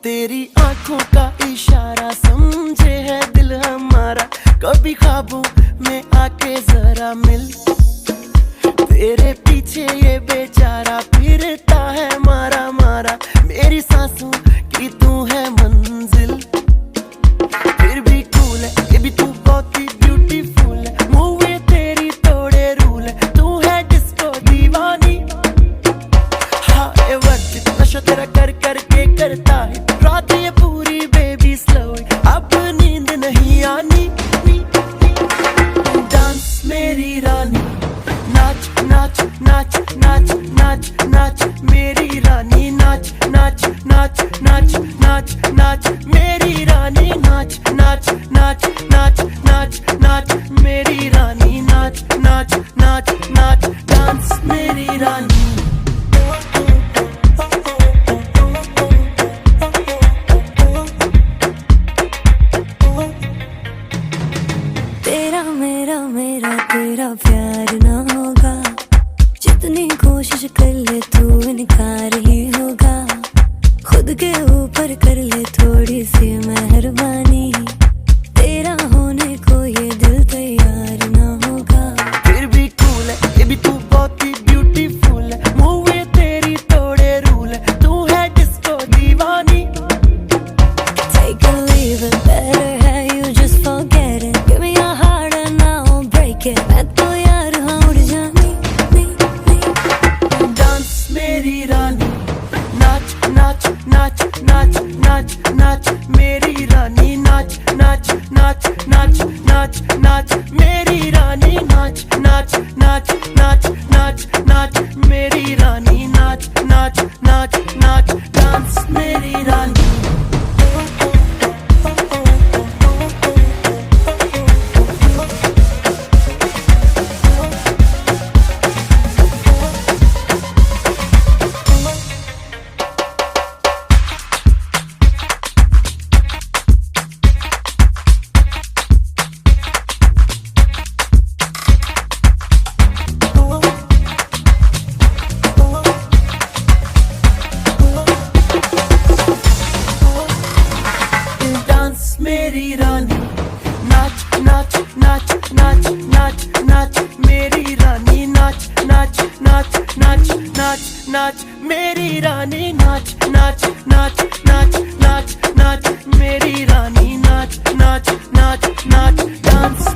तेरी आंखों का इशारा समझे है दिल हमारा, कभी ख्वाबों में आके जरा मिल। तेरे पीछे ये बेचारा फिरता है मारा मारा, मेरी सांसों की तू है मंजिल। फिर भी कूल है ये भी तू बहुत ही ब्यूटीफुल है, मूवी तेरी तोड़े रूल है, तू है डिस्को दीवानी। हाँ ये वर्जित नशा तेरा कर करके करता है रात ये पूरी बेबी स्लो, अब नींद नहीं आनी। डांस मेरी रानी, नाच नाच नाच नाच नाच नाच मेरी रानी, नाच नाच नाच नाच नाच नाच मेरी रानी, नाच नाच नाच नाच नाच नाच मेरी रानी, नाच नाच नाच नाच डांस मेरी रानी। तेरा मेरा मेरा तेरा प्यार ना होगा, जितनी कोशिश कर ले तू इनकार ही होगा। खुद के ऊपर कर ले थोड़ी सी मेहरबानी, तेरा होने को ये दिल तैयार ना होगा। फिर भी कूल है ये भी तू बहुत ही ब्यूटीफुल है, मूवी तेरी तोड़े रूल है, तू है disco Deewani. Take a leave it, better है you just forget it, give me your heart and I'll break it। मैं तो यार हाँ उड़ जानी डांस मेरी रानी, नाच नाच नाच नाच नाच नाच मेरी रानी, नाच नाच नाच नाच नाच नाच मेरी रानी, नाच नाच नाच नाच नाच नाच मेरी रानी, नाच नाच नाच नाच डांस मेरी रानी। मेरी रानी, नाच नाच नाच नाच नाच नाच मेरी रानी, नाच नाच नाच नाच नाच नाच मेरी रानी, नाच नाच नाच नाच नाच नाच मेरी रानी, नाच नाच नाच नाच डांस।